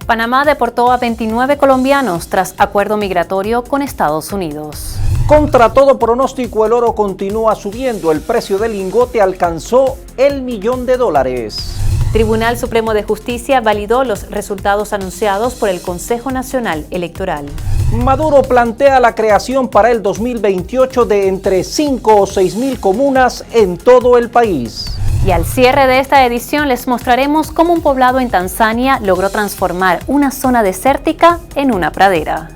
Panamá deportó a 29 colombianos tras acuerdo migratorio con Estados Unidos. Contra todo pronóstico, el oro continúa subiendo. El precio del lingote alcanzó el $1.000.000. Tribunal Supremo de Justicia validó los resultados anunciados por el Consejo Nacional Electoral. Maduro plantea la creación para el 2028 de entre 5 o 6 mil comunas en todo el país. Y al cierre de esta edición les mostraremos cómo un poblado en Tanzania logró transformar una zona desértica en una pradera.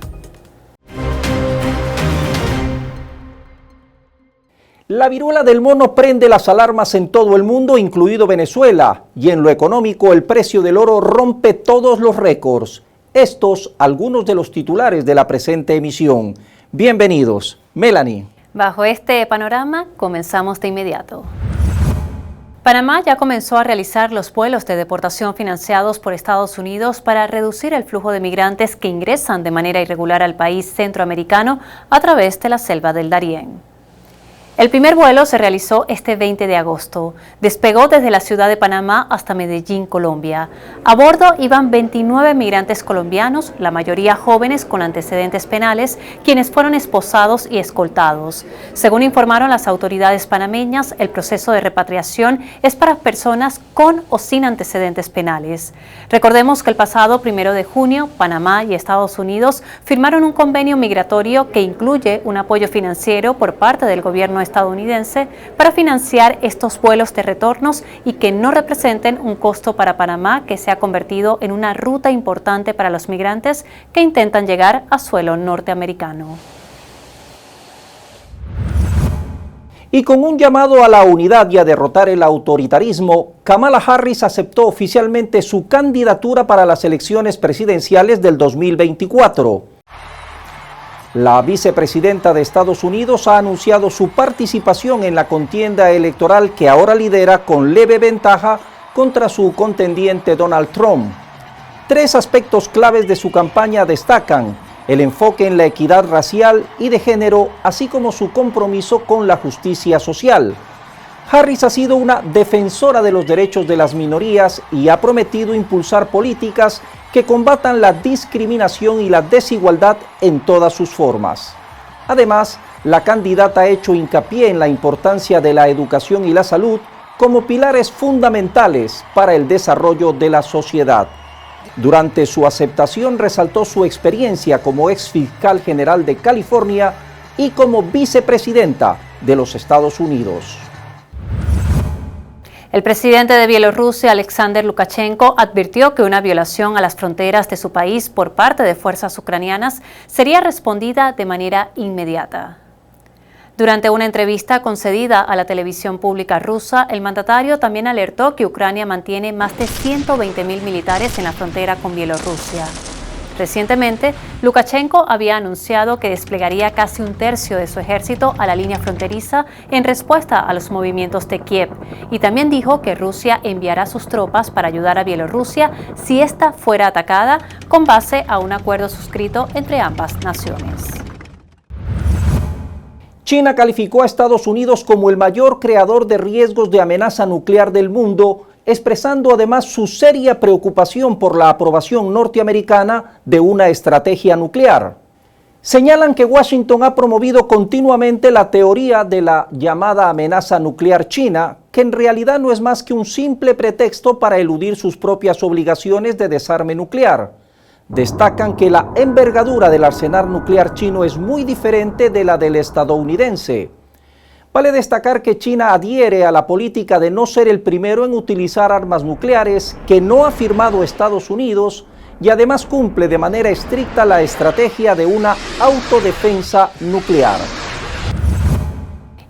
La viruela del mono prende las alarmas en todo el mundo, incluido Venezuela, y en lo económico el precio del oro rompe todos los récords. Estos algunos de los titulares de la presente emisión. Bienvenidos, Melanie. Bajo este panorama, comenzamos de inmediato. Panamá ya comenzó a realizar los vuelos de deportación financiados por Estados Unidos para reducir el flujo de migrantes que ingresan de manera irregular al país centroamericano a través de la selva del Darién. El primer vuelo se realizó este 20 de agosto. Despegó desde la ciudad de Panamá hasta Medellín, Colombia. A bordo iban 29 migrantes colombianos, la mayoría jóvenes con antecedentes penales, quienes fueron esposados y escoltados. Según informaron las autoridades panameñas, el proceso de repatriación es para personas con o sin antecedentes penales. Recordemos que el pasado 1 de junio, Panamá y Estados Unidos firmaron un convenio migratorio que incluye un apoyo financiero por parte del gobierno estadounidense para financiar estos vuelos de retornos y que no representen un costo para Panamá, que se ha convertido en una ruta importante para los migrantes que intentan llegar a suelo norteamericano. Y con un llamado a la unidad y a derrotar el autoritarismo, Kamala Harris aceptó oficialmente su candidatura para las elecciones presidenciales del 2024. La vicepresidenta de Estados Unidos ha anunciado su participación en la contienda electoral que ahora lidera con leve ventaja contra su contendiente Donald Trump. 3 aspectos claves de su campaña destacan: el enfoque en la equidad racial y de género, así como su compromiso con la justicia social. Harris ha sido una defensora de los derechos de las minorías y ha prometido impulsar políticas que combatan la discriminación y la desigualdad en todas sus formas. Además, la candidata ha hecho hincapié en la importancia de la educación y la salud como pilares fundamentales para el desarrollo de la sociedad. Durante su aceptación resaltó su experiencia como ex fiscal general de California y como vicepresidenta de los Estados Unidos. El presidente de Bielorrusia, Alexander Lukashenko, advirtió que una violación a las fronteras de su país por parte de fuerzas ucranianas sería respondida de manera inmediata. Durante una entrevista concedida a la televisión pública rusa, el mandatario también alertó que Ucrania mantiene más de 120.000 militares en la frontera con Bielorrusia. Recientemente, Lukashenko había anunciado que desplegaría casi 1/3 de su ejército a la línea fronteriza en respuesta a los movimientos de Kiev, y también dijo que Rusia enviará sus tropas para ayudar a Bielorrusia si ésta fuera atacada, con base a un acuerdo suscrito entre ambas naciones. China calificó a Estados Unidos como el mayor creador de riesgos de amenaza nuclear del mundo, expresando además su seria preocupación por la aprobación norteamericana de una estrategia nuclear. Señalan que Washington ha promovido continuamente la teoría de la llamada amenaza nuclear china, que en realidad no es más que un simple pretexto para eludir sus propias obligaciones de desarme nuclear. Destacan que la envergadura del arsenal nuclear chino es muy diferente de la del estadounidense. Vale destacar que China adhiere a la política de no ser el primero en utilizar armas nucleares que no ha firmado Estados Unidos, y además cumple de manera estricta la estrategia de una autodefensa nuclear.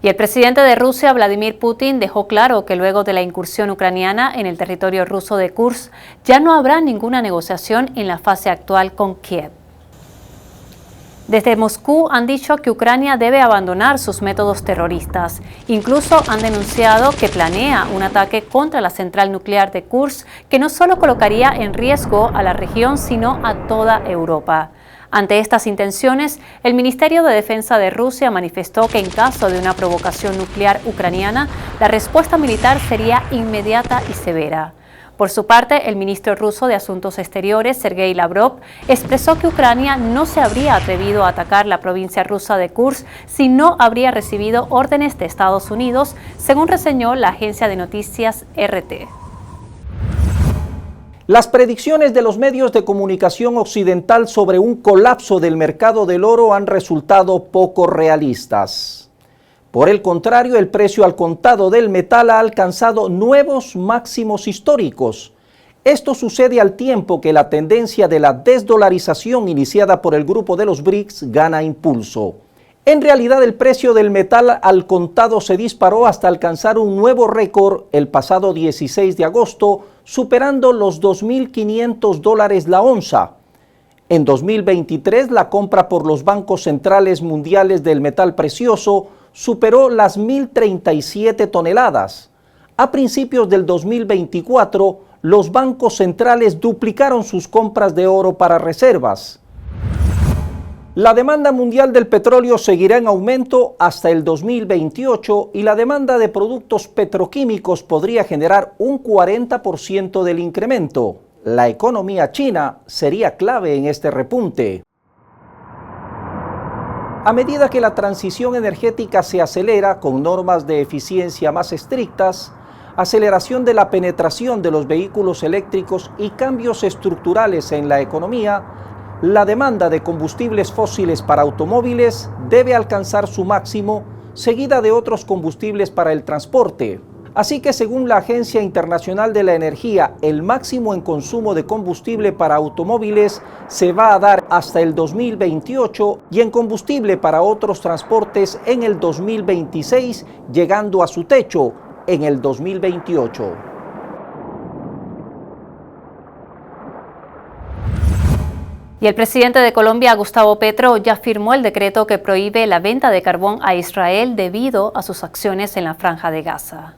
Y el presidente de Rusia, Vladimir Putin, dejó claro que luego de la incursión ucraniana en el territorio ruso de Kursk, ya no habrá ninguna negociación en la fase actual con Kiev. Desde Moscú han dicho que Ucrania debe abandonar sus métodos terroristas. Incluso han denunciado que planea un ataque contra la central nuclear de Kursk, que no solo colocaría en riesgo a la región, sino a toda Europa. Ante estas intenciones, el Ministerio de Defensa de Rusia manifestó que en caso de una provocación nuclear ucraniana, la respuesta militar sería inmediata y severa. Por su parte, el ministro ruso de Asuntos Exteriores, Sergei Lavrov, expresó que Ucrania no se habría atrevido a atacar la provincia rusa de Kursk si no habría recibido órdenes de Estados Unidos, según reseñó la agencia de noticias RT. Las predicciones de los medios de comunicación occidental sobre un colapso del mercado del oro han resultado poco realistas. Por el contrario, el precio al contado del metal ha alcanzado nuevos máximos históricos. Esto sucede al tiempo que la tendencia de la desdolarización iniciada por el grupo de los BRICS gana impulso. En realidad, el precio del metal al contado se disparó hasta alcanzar un nuevo récord el pasado 16 de agosto, superando los $2.500 la onza. En 2023, la compra por los bancos centrales mundiales del metal precioso superó las 1.037 toneladas. A principios del 2024, los bancos centrales duplicaron sus compras de oro para reservas. La demanda mundial del petróleo seguirá en aumento hasta el 2028 y la demanda de productos petroquímicos podría generar un 40% del incremento. La economía china sería clave en este repunte. A medida que la transición energética se acelera con normas de eficiencia más estrictas, aceleración de la penetración de los vehículos eléctricos y cambios estructurales en la economía, la demanda de combustibles fósiles para automóviles debe alcanzar su máximo, seguida de otros combustibles para el transporte. Así que según la Agencia Internacional de la Energía, el máximo en consumo de combustible para automóviles se va a dar hasta el 2028 y en combustible para otros transportes en el 2026, llegando a su techo en el 2028. Y el presidente de Colombia, Gustavo Petro, ya firmó el decreto que prohíbe la venta de carbón a Israel debido a sus acciones en la Franja de Gaza.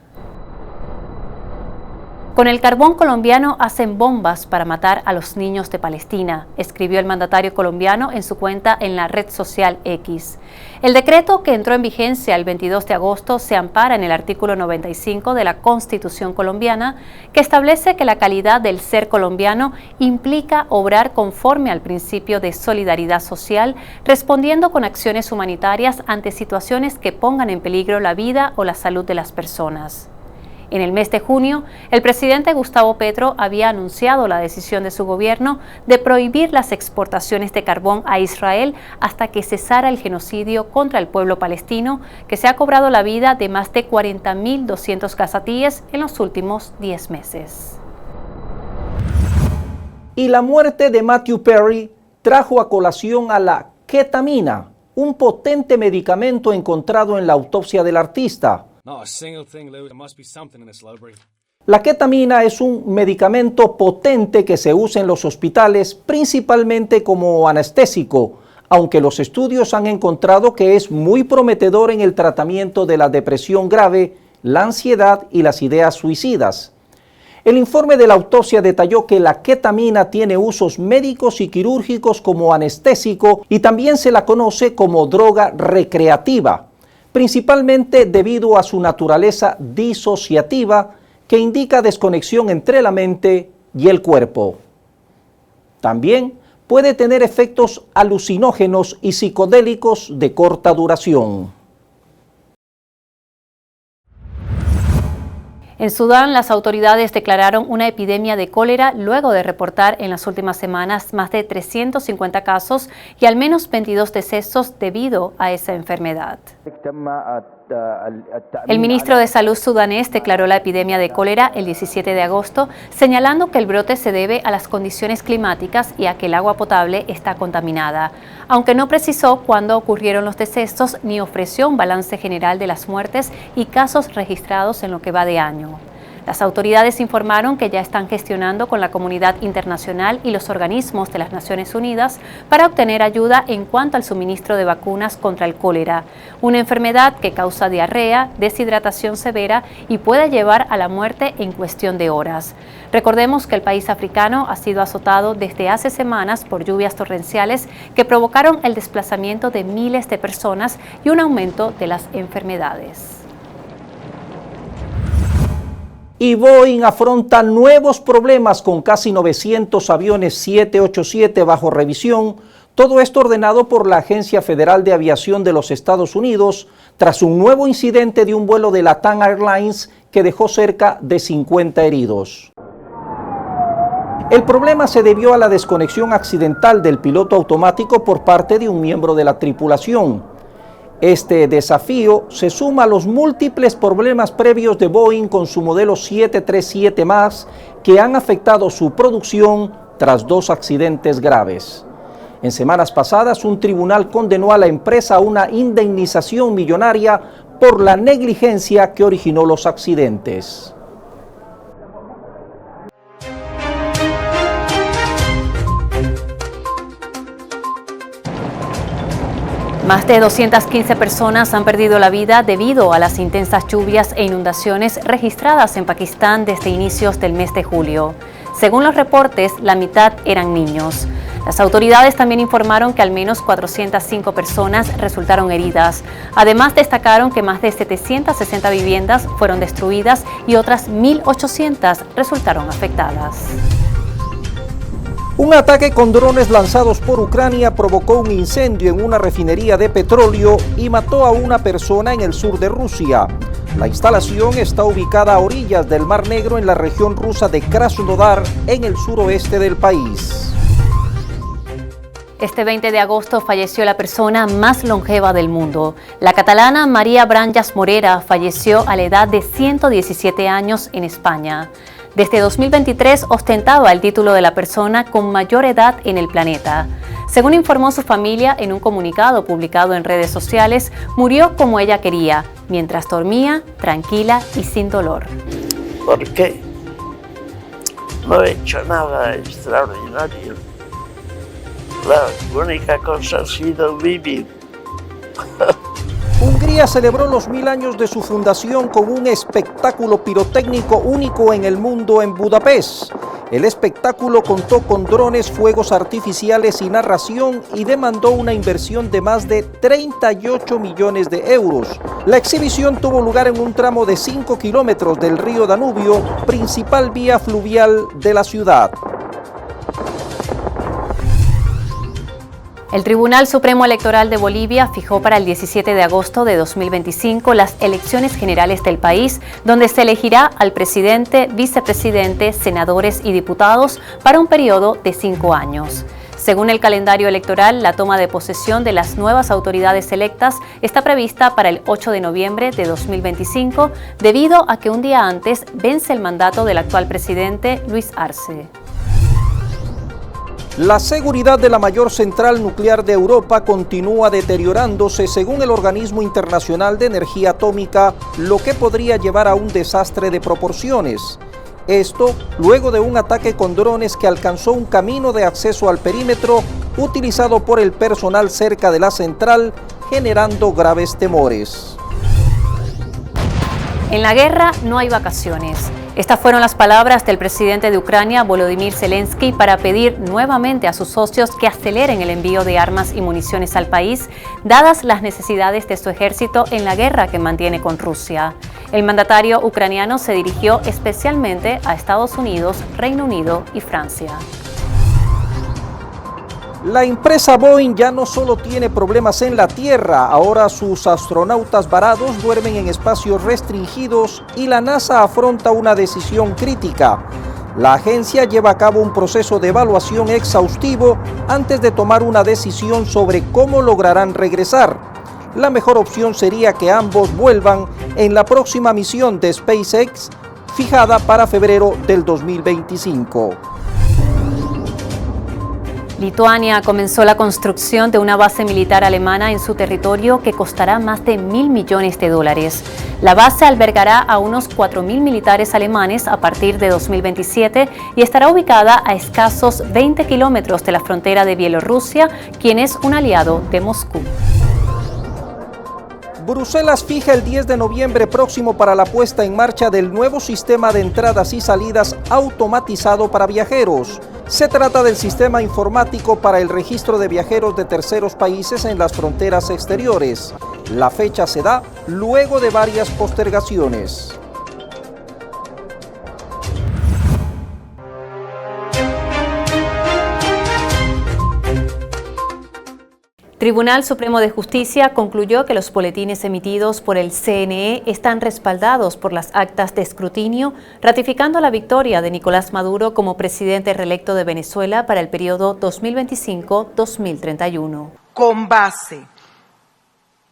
Con el carbón colombiano hacen bombas para matar a los niños de Palestina, escribió el mandatario colombiano en su cuenta en la red social X. El decreto, que entró en vigencia el 22 de agosto, se ampara en el artículo 95 de la Constitución colombiana, que establece que la calidad del ser colombiano implica obrar conforme al principio de solidaridad social, respondiendo con acciones humanitarias ante situaciones que pongan en peligro la vida o la salud de las personas. En el mes de junio, el presidente Gustavo Petro había anunciado la decisión de su gobierno de prohibir las exportaciones de carbón a Israel hasta que cesara el genocidio contra el pueblo palestino, que se ha cobrado la vida de más de 40.200 gazatíes en los últimos 10 meses. Y la muerte de Matthew Perry trajo a colación a la ketamina, un potente medicamento encontrado en la autopsia del artista. La ketamina es un medicamento potente que se usa en los hospitales principalmente como anestésico, aunque los estudios han encontrado que es muy prometedor en el tratamiento de la depresión grave, la ansiedad y las ideas suicidas. El informe de la autopsia detalló que la ketamina tiene usos médicos y quirúrgicos como anestésico y también se la conoce como droga recreativa, principalmente debido a su naturaleza disociativa que indica desconexión entre la mente y el cuerpo. También puede tener efectos alucinógenos y psicodélicos de corta duración. En Sudán, las autoridades declararon una epidemia de cólera luego de reportar en las últimas semanas más de 350 casos y al menos 22 decesos debido a esa enfermedad. El ministro de Salud sudanés declaró la epidemia de cólera el 17 de agosto, señalando que el brote se debe a las condiciones climáticas y a que el agua potable está contaminada, aunque no precisó cuándo ocurrieron los decesos ni ofreció un balance general de las muertes y casos registrados en lo que va de año. Las autoridades informaron que ya están gestionando con la comunidad internacional y los organismos de las Naciones Unidas para obtener ayuda en cuanto al suministro de vacunas contra el cólera, una enfermedad que causa diarrea, deshidratación severa y puede llevar a la muerte en cuestión de horas. Recordemos que el país africano ha sido azotado desde hace semanas por lluvias torrenciales que provocaron el desplazamiento de miles de personas y un aumento de las enfermedades. Y Boeing afronta nuevos problemas con casi 900 aviones 787 bajo revisión, todo esto ordenado por la Agencia Federal de Aviación de los Estados Unidos tras un nuevo incidente de un vuelo de LATAM Airlines que dejó cerca de 50 heridos. El problema se debió a la desconexión accidental del piloto automático por parte de un miembro de la tripulación. Este desafío se suma a los múltiples problemas previos de Boeing con su modelo 737 MAX que han afectado su producción tras 2 accidentes graves. En semanas pasadas, un tribunal condenó a la empresa a una indemnización millonaria por la negligencia que originó los accidentes. Más de 215 personas han perdido la vida debido a las intensas lluvias e inundaciones registradas en Pakistán desde inicios del mes de julio. Según los reportes, la mitad eran niños. Las autoridades también informaron que al menos 405 personas resultaron heridas. Además, destacaron que más de 760 viviendas fueron destruidas y otras 1.800 resultaron afectadas. Un ataque con drones lanzados por Ucrania provocó un incendio en una refinería de petróleo y mató a una persona en el sur de Rusia. La instalación está ubicada a orillas del Mar Negro en la región rusa de Krasnodar, en el suroeste del país. Este 20 de agosto falleció la persona más longeva del mundo. La catalana María Branjas Morera falleció a la edad de 117 años en España. Desde 2023 ostentaba el título de la persona con mayor edad en el planeta. Según informó su familia en un comunicado publicado en redes sociales, murió como ella quería, mientras dormía, tranquila y sin dolor. ¿Por qué? No he hecho nada extraordinario. La única cosa ha sido vivir. Hungría celebró los 1000 años de su fundación con un espectáculo pirotécnico único en el mundo en Budapest. El espectáculo contó con drones, fuegos artificiales y narración y demandó una inversión de más de 38 millones de euros. La exhibición tuvo lugar en un tramo de 5 kilómetros del río Danubio, principal vía fluvial de la ciudad. El Tribunal Supremo Electoral de Bolivia fijó para el 17 de agosto de 2025 las elecciones generales del país, donde se elegirá al presidente, vicepresidente, senadores y diputados para un periodo de 5 años. Según el calendario electoral, la toma de posesión de las nuevas autoridades electas está prevista para el 8 de noviembre de 2025, debido a que un día antes vence el mandato del actual presidente Luis Arce. La seguridad de la mayor central nuclear de Europa continúa deteriorándose según el Organismo Internacional de Energía Atómica, lo que podría llevar a un desastre de proporciones. Esto luego de un ataque con drones que alcanzó un camino de acceso al perímetro utilizado por el personal cerca de la central, generando graves temores. En la guerra no hay vacaciones. Estas fueron las palabras del presidente de Ucrania, Volodymyr Zelensky, para pedir nuevamente a sus socios que aceleren el envío de armas y municiones al país, dadas las necesidades de su ejército en la guerra que mantiene con Rusia. El mandatario ucraniano se dirigió especialmente a Estados Unidos, Reino Unido y Francia. La empresa Boeing ya no solo tiene problemas en la tierra, ahora sus astronautas varados duermen en espacios restringidos y la NASA afronta una decisión crítica. La agencia lleva a cabo un proceso de evaluación exhaustivo antes de tomar una decisión sobre cómo lograrán regresar. La mejor opción sería que ambos vuelvan en la próxima misión de SpaceX, fijada para febrero del 2025. Lituania comenzó la construcción de una base militar alemana en su territorio que costará más de $1.000 millones. La base albergará a unos 4.000 militares alemanes a partir de 2027 y estará ubicada a escasos 20 kilómetros de la frontera de Bielorrusia, quien es un aliado de Moscú. Bruselas fija el 10 de noviembre próximo para la puesta en marcha del nuevo sistema de entradas y salidas automatizado para viajeros. Se trata del sistema informático para el registro de viajeros de terceros países en las fronteras exteriores. La fecha se da luego de varias postergaciones. Tribunal Supremo de Justicia concluyó que los boletines emitidos por el CNE están respaldados por las actas de escrutinio, ratificando la victoria de Nicolás Maduro como presidente reelecto de Venezuela para el periodo 2025-2031. Con base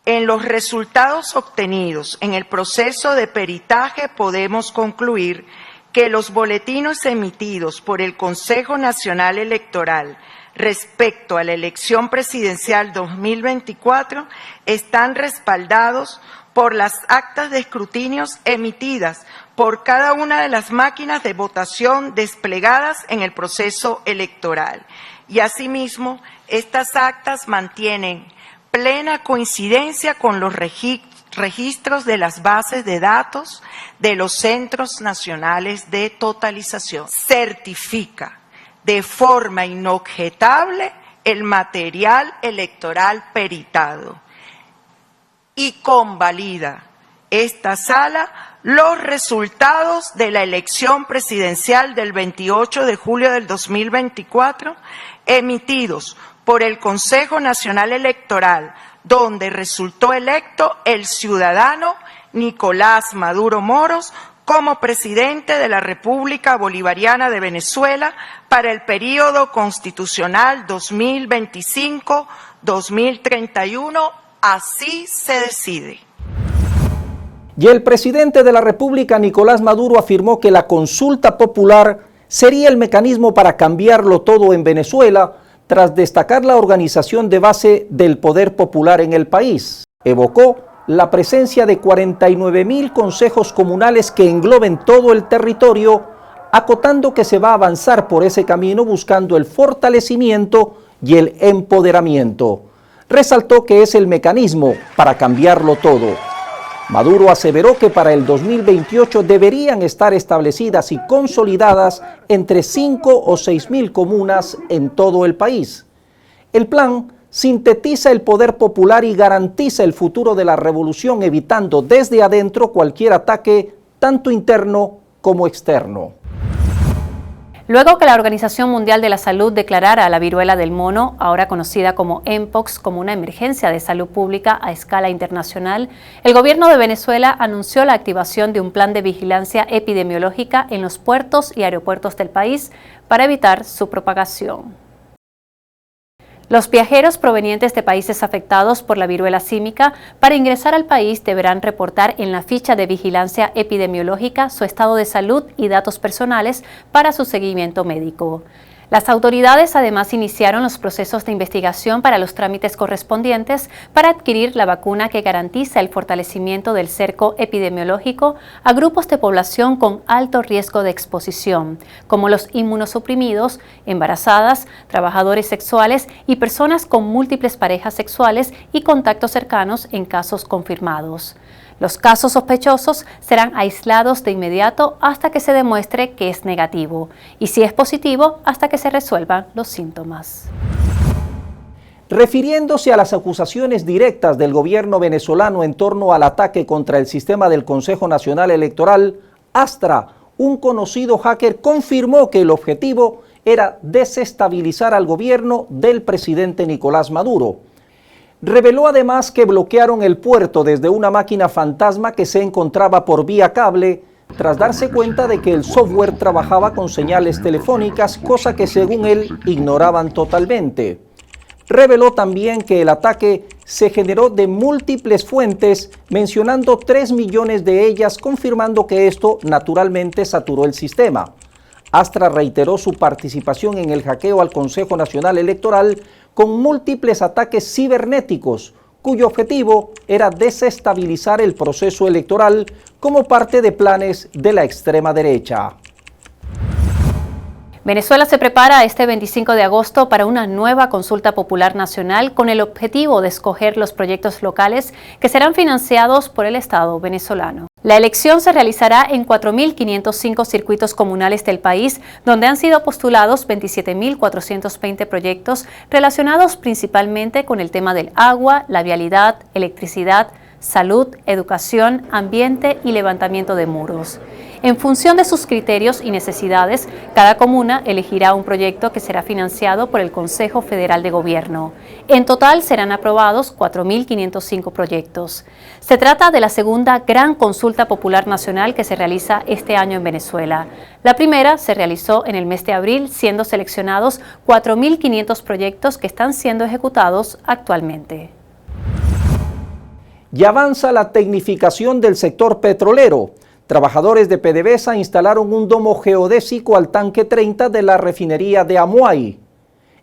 en los resultados obtenidos en el proceso de peritaje, podemos concluir que los boletines emitidos por el Consejo Nacional Electoral respecto a la elección presidencial 2024 están respaldados por las actas de escrutinios emitidas por cada una de las máquinas de votación desplegadas en el proceso electoral. Y asimismo, estas actas mantienen plena coincidencia con los registros de las bases de datos de los Centros Nacionales de Totalización. Certifica de forma inobjetable el material electoral peritado y convalida esta sala los resultados de la elección presidencial del 28 de julio del 2024 emitidos por el Consejo Nacional Electoral, donde resultó electo el ciudadano Nicolás Maduro Moros como presidente de la República Bolivariana de Venezuela para el período constitucional 2025-2031. Así se decide. Y el presidente de la República, Nicolás Maduro, afirmó que la consulta popular sería el mecanismo para cambiarlo todo en Venezuela, tras destacar la organización de base del poder popular en el país. Evocó la presencia de 49.000 consejos comunales que engloben todo el territorio, acotando que se va a avanzar por ese camino buscando el fortalecimiento y el empoderamiento. Resaltó que es el mecanismo para cambiarlo todo. Maduro aseveró que para el 2028 deberían estar establecidas y consolidadas entre 5 o 6.000 comunas en todo el país. El plan sintetiza el poder popular y garantiza el futuro de la revolución, evitando desde adentro cualquier ataque, tanto interno como externo. Luego que la Organización Mundial de la Salud declarara la viruela del mono, ahora conocida como Mpox, como una emergencia de salud pública a escala internacional, el gobierno de Venezuela anunció la activación de un plan de vigilancia epidemiológica en los puertos y aeropuertos del país para evitar su propagación. Los viajeros provenientes de países afectados por la viruela símica para ingresar al país deberán reportar en la ficha de vigilancia epidemiológica su estado de salud y datos personales para su seguimiento médico. Las autoridades además iniciaron los procesos de investigación para los trámites correspondientes para adquirir la vacuna que garantiza el fortalecimiento del cerco epidemiológico a grupos de población con alto riesgo de exposición, como los inmunosuprimidos, embarazadas, trabajadores sexuales y personas con múltiples parejas sexuales y contactos cercanos en casos confirmados. Los casos sospechosos serán aislados de inmediato hasta que se demuestre que es negativo y, si es positivo, hasta que se resuelvan los síntomas. Refiriéndose a las acusaciones directas del gobierno venezolano en torno al ataque contra el sistema del Consejo Nacional Electoral, Astra, un conocido hacker, confirmó que el objetivo era desestabilizar al gobierno del presidente Nicolás Maduro. Reveló además que bloquearon el puerto desde una máquina fantasma que se encontraba por vía cable, tras darse cuenta de que el software trabajaba con señales telefónicas, cosa que según él ignoraban totalmente. Reveló también que el ataque se generó de múltiples fuentes, mencionando 3 millones de ellas, confirmando que esto naturalmente saturó el sistema. Astra reiteró su participación en el hackeo al Consejo Nacional Electoral con múltiples ataques cibernéticos, cuyo objetivo era desestabilizar el proceso electoral como parte de planes de la extrema derecha. Venezuela se prepara este 25 de agosto para una nueva consulta popular nacional con el objetivo de escoger los proyectos locales que serán financiados por el Estado venezolano. La elección se realizará en 4.505 circuitos comunales del país, donde han sido postulados 27.420 proyectos relacionados principalmente con el tema del agua, la vialidad, electricidad, salud, educación, ambiente y levantamiento de muros. En función de sus criterios y necesidades, cada comuna elegirá un proyecto que será financiado por el Consejo Federal de Gobierno. En total serán aprobados 4.505 proyectos. Se trata de la segunda gran consulta popular nacional que se realiza este año en Venezuela. La primera se realizó en el mes de abril, siendo seleccionados 4.500 proyectos que están siendo ejecutados actualmente. Ya avanza la tecnificación del sector petrolero. Trabajadores de PDVSA instalaron un domo geodésico al tanque 30 de la refinería de Amuay.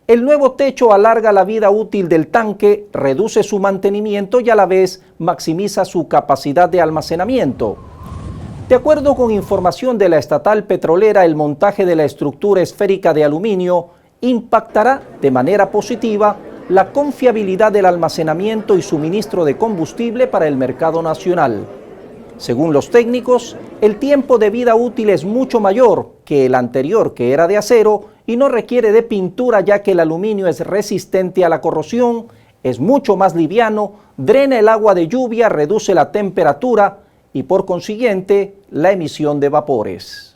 El nuevo techo alarga la vida útil del tanque, reduce su mantenimiento y a la vez maximiza su capacidad de almacenamiento. De acuerdo con información de la estatal petrolera, el montaje de la estructura esférica de aluminio impactará de manera positiva la confiabilidad del almacenamiento y suministro de combustible para el mercado nacional. Según los técnicos, el tiempo de vida útil es mucho mayor que el anterior, que era de acero, y no requiere de pintura ya que el aluminio es resistente a la corrosión, es mucho más liviano, drena el agua de lluvia, reduce la temperatura y por consiguiente la emisión de vapores.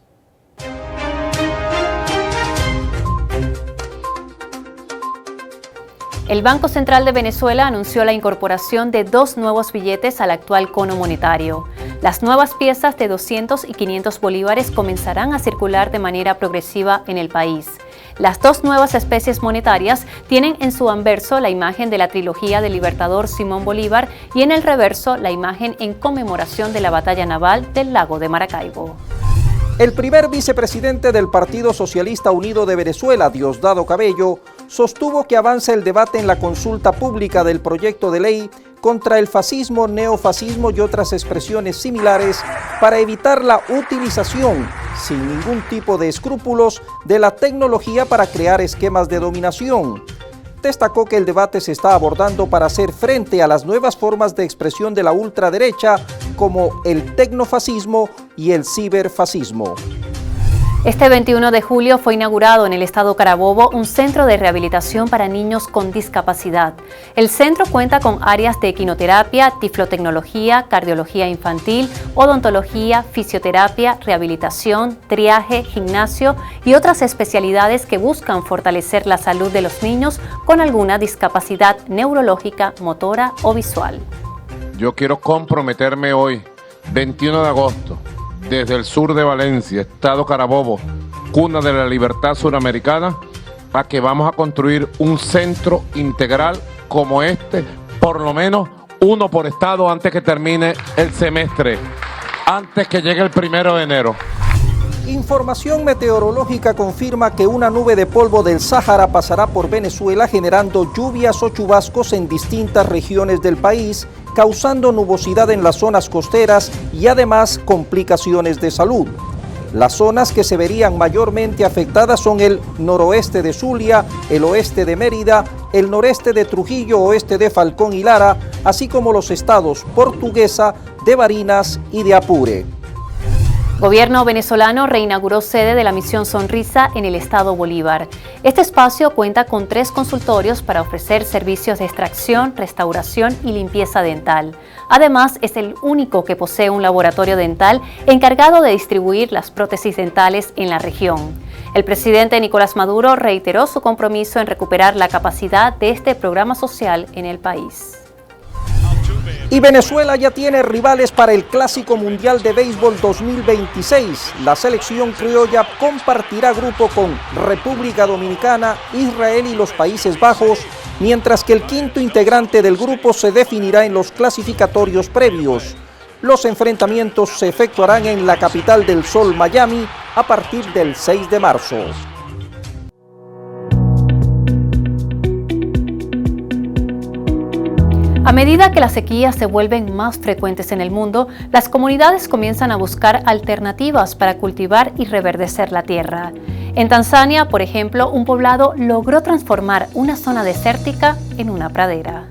El Banco Central de Venezuela anunció la incorporación de 2 nuevos billetes al actual cono monetario. Las nuevas piezas de 200 y 500 bolívares comenzarán a circular de manera progresiva en el país. Las 2 nuevas especies monetarias tienen en su anverso la imagen de la trilogía del libertador Simón Bolívar y en el reverso la imagen en conmemoración de la batalla naval del lago de Maracaibo. El primer vicepresidente del Partido Socialista Unido de Venezuela, Diosdado Cabello, sostuvo que avanza el debate en la consulta pública del proyecto de ley contra el fascismo, neofascismo y otras expresiones similares para evitar la utilización, sin ningún tipo de escrúpulos, de la tecnología para crear esquemas de dominación. Destacó que el debate se está abordando para hacer frente a las nuevas formas de expresión de la ultraderecha como el tecnofascismo y el ciberfascismo. Este 21 de julio fue inaugurado en el estado Carabobo un centro de rehabilitación para niños con discapacidad. El centro cuenta con áreas de equinoterapia, tiflotecnología, cardiología infantil, odontología, fisioterapia, rehabilitación, triaje, gimnasio y otras especialidades que buscan fortalecer la salud de los niños con alguna discapacidad neurológica, motora o visual. Yo quiero comprometerme hoy, 21 de agosto, desde el sur de Valencia, estado Carabobo, cuna de la libertad suramericana, a que vamos a construir un centro integral como este, por lo menos uno por estado antes que termine el semestre, antes que llegue el 1 de enero. Información meteorológica confirma que una nube de polvo del Sáhara pasará por Venezuela generando lluvias o chubascos en distintas regiones del país, causando nubosidad en las zonas costeras y además complicaciones de salud. Las zonas que se verían mayormente afectadas son el noroeste de Zulia, el oeste de Mérida, el noreste de Trujillo, oeste de Falcón y Lara, así como los estados Portuguesa, de Barinas y de Apure. Gobierno venezolano reinauguró sede de la Misión Sonrisa en el estado Bolívar. Este espacio cuenta con 3 consultorios para ofrecer servicios de extracción, restauración y limpieza dental. Además, es el único que posee un laboratorio dental encargado de distribuir las prótesis dentales en la región. El presidente Nicolás Maduro reiteró su compromiso en recuperar la capacidad de este programa social en el país. Y Venezuela ya tiene rivales para el Clásico Mundial de Béisbol 2026. La selección criolla compartirá grupo con República Dominicana, Israel y los Países Bajos, mientras que el 5º integrante del grupo se definirá en los clasificatorios previos. Los enfrentamientos se efectuarán en la capital del sol, Miami, a partir del 6 de marzo. A medida que las sequías se vuelven más frecuentes en el mundo, las comunidades comienzan a buscar alternativas para cultivar y reverdecer la tierra. En Tanzania, por ejemplo, un poblado logró transformar una zona desértica en una pradera.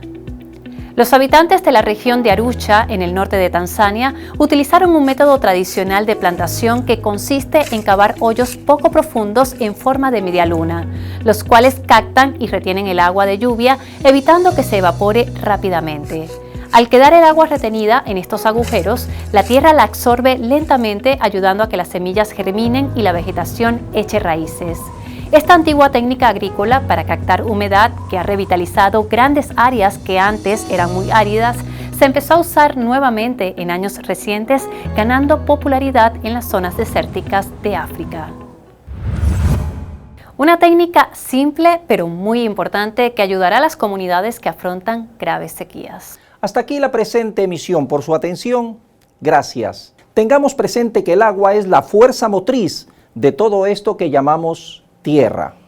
Los habitantes de la región de Arusha, en el norte de Tanzania, utilizaron un método tradicional de plantación que consiste en cavar hoyos poco profundos en forma de media luna, los cuales captan y retienen el agua de lluvia, evitando que se evapore rápidamente. Al quedar el agua retenida en estos agujeros, la tierra la absorbe lentamente, ayudando a que las semillas germinen y la vegetación eche raíces. Esta antigua técnica agrícola para captar humedad, que ha revitalizado grandes áreas que antes eran muy áridas, se empezó a usar nuevamente en años recientes, ganando popularidad en las zonas desérticas de África. Una técnica simple pero muy importante que ayudará a las comunidades que afrontan graves sequías. Hasta aquí la presente emisión. Por su atención, gracias. Tengamos presente que el agua es la fuerza motriz de todo esto que llamamos tierra.